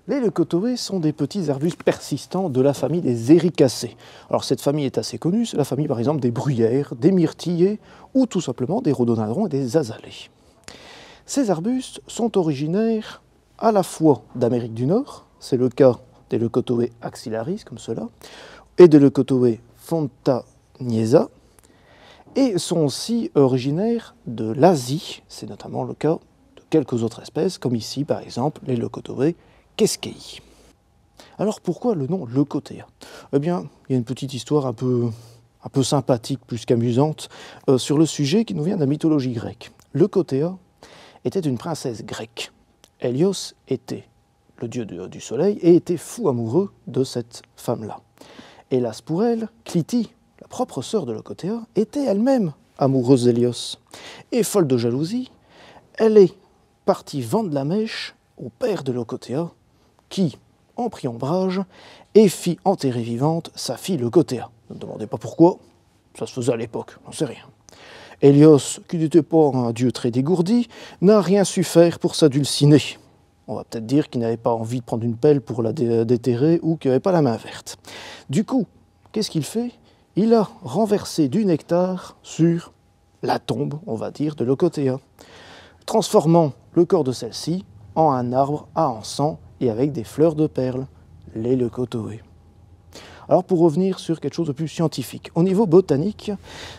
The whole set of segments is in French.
Les leucotoées sont des petits arbustes persistants de la famille des éricacées. Alors cette famille est assez connue, c'est la famille par exemple des bruyères, des myrtillers ou tout simplement des rhododendrons et des azalées. Ces arbustes sont originaires à la fois d'Amérique du Nord, c'est le cas des leucotoées axillaris comme cela, et des leucotoées fontanieza, et sont aussi originaires de l'Asie, c'est notamment le cas de quelques autres espèces, comme ici par exemple les leucotoées Keskei. Alors pourquoi le nom Leucothea? Eh bien, il y a une petite histoire un peu sympathique, plus qu'amusante, sur le sujet qui nous vient de la mythologie grecque. Leucothea était une princesse grecque. Hélios était le dieu du soleil et était fou amoureux de cette femme-là. Hélas pour elle, Clytie, la propre sœur de Leucothea, était elle-même amoureuse d'Hélios. Et folle de jalousie, elle est partie vendre la mèche au père de Leucothea, qui en prit ombrage et fit enterrer vivante sa fille Leucothea. Ne me demandez pas pourquoi, ça se faisait à l'époque, j'en sais rien. Hélios, qui n'était pas un dieu très dégourdi, n'a rien su faire pour s'adulciner. On va peut-être dire qu'il n'avait pas envie de prendre une pelle pour la déterrer ou qu'il n'avait pas la main verte. Du coup, qu'est-ce qu'il fait? Il a renversé du nectar sur la tombe, on va dire, de Leucothea, transformant le corps de celle-ci en un arbre à encens et avec des fleurs de perles, les leucotoées. Alors pour revenir sur quelque chose de plus scientifique, au niveau botanique,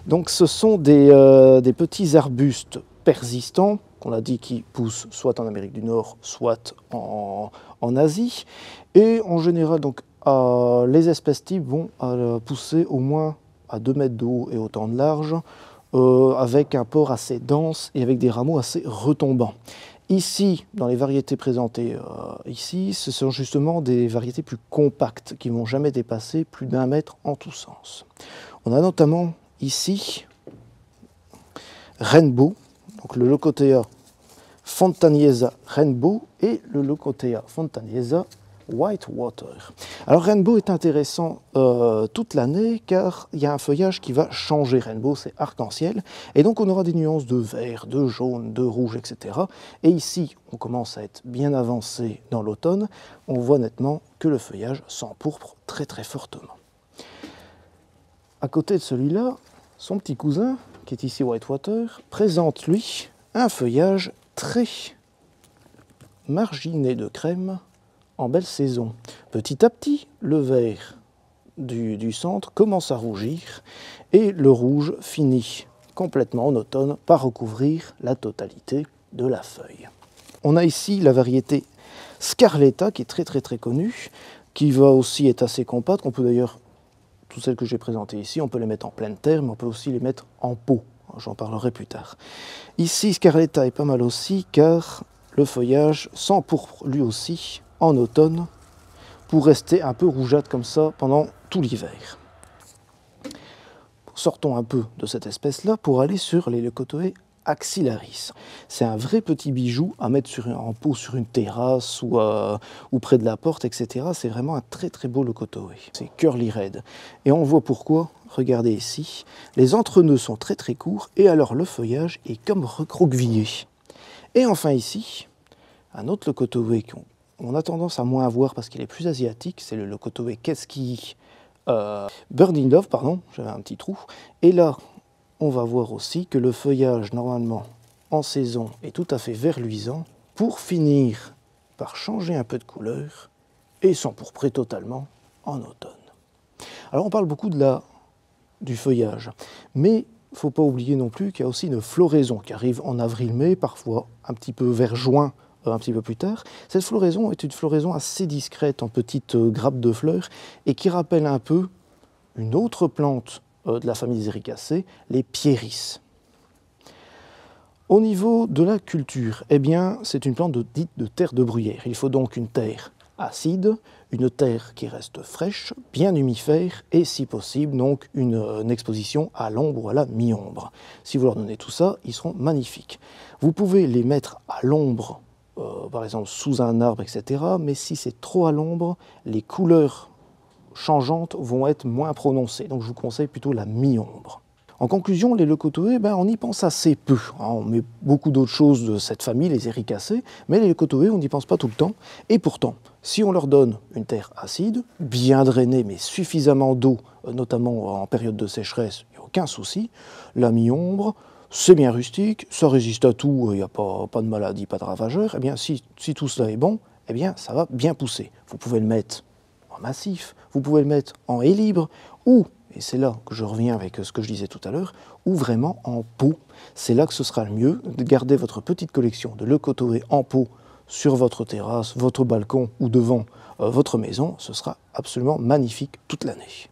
donc ce sont des petits arbustes persistants, qu'on a dit qui poussent soit en Amérique du Nord, soit en Asie, et en général donc les espèces types vont pousser au moins à 2 mètres de haut et autant de large, avec un port assez dense et avec des rameaux assez retombants. Ici, dans les variétés présentées ici, ce sont justement des variétés plus compactes qui ne vont jamais dépasser plus d'1 mètre en tous sens. On a notamment ici Rainbow, donc le Leucothea fontanieza Rainbow et le Leucothea fontanieza Whitewater. Alors Rainbow est intéressant toute l'année car il y a un feuillage qui va changer. Rainbow c'est arc-en-ciel et donc on aura des nuances de vert, de jaune, de rouge, etc. Et ici on commence à être bien avancé dans l'automne, on voit nettement que le feuillage s'empourpre très très fortement. À côté de celui-là, son petit cousin qui est ici Whitewater présente lui un feuillage très marginé de crème en belle saison. Petit à petit, le vert du centre commence à rougir et le rouge finit complètement en automne par recouvrir la totalité de la feuille. On a ici la variété Scarletta qui est très connue, qui va aussi être assez compacte. On peut d'ailleurs, toutes celles que j'ai présentées ici, on peut les mettre en pleine terre, mais on peut aussi les mettre en pot. J'en parlerai plus tard. Ici, Scarletta est pas mal aussi car le feuillage s'empourpre lui aussi en automne pour rester un peu rougeâtre comme ça pendant tout l'hiver. Sortons un peu de cette espèce-là pour aller sur les leucotoées axillaris. C'est un vrai petit bijou à mettre en pot sur une terrasse ou près de la porte, etc. C'est vraiment un très beau leucotoé. C'est curly red. Et on voit pourquoi, regardez ici, les entrenœuds sont très courts et alors le feuillage est comme recroquevillé. Et enfin ici, un autre leucotoé qu'on a tendance à moins voir parce qu'il est plus asiatique, c'est le leucotoé Keskei Burning Dove, pardon, j'avais un petit trou. Et là, on va voir aussi que le feuillage, normalement, en saison, est tout à fait verluisant, pour finir par changer un peu de couleur et s'empourprer totalement en automne. Alors on parle beaucoup du feuillage, mais il ne faut pas oublier non plus qu'il y a aussi une floraison qui arrive en avril-mai, parfois un petit peu vers juin, un petit peu plus tard. Cette floraison est une floraison assez discrète en petites grappes de fleurs et qui rappelle un peu une autre plante de la famille des éricacées, les pieris. Au niveau de la culture, eh bien, c'est une plante dite de terre de bruyère. Il faut donc une terre acide, une terre qui reste fraîche, bien humifère et si possible donc une exposition à l'ombre ou à la mi-ombre. Si vous leur donnez tout ça, ils seront magnifiques. Vous pouvez les mettre à l'ombre, par exemple sous un arbre, etc. Mais si c'est trop à l'ombre, les couleurs changeantes vont être moins prononcées. Donc je vous conseille plutôt la mi-ombre. En conclusion, les leucotoées, on y pense assez peu. On met beaucoup d'autres choses de cette famille, les éricacées, mais les leucotoées, on n'y pense pas tout le temps. Et pourtant, si on leur donne une terre acide, bien drainée, mais suffisamment d'eau, notamment en période de sécheresse, il n'y a aucun souci. La mi-ombre, c'est bien rustique, ça résiste à tout, il n'y a pas de maladie, pas de ravageurs. Eh bien, si tout cela est bon, eh bien, ça va bien pousser. Vous pouvez le mettre en massif, vous pouvez le mettre en haie libre, ou, et c'est là que je reviens avec ce que je disais tout à l'heure, ou vraiment en pot. C'est là que ce sera le mieux de garder votre petite collection de leucotoées en pot sur votre terrasse, votre balcon ou devant votre maison. Ce sera absolument magnifique toute l'année.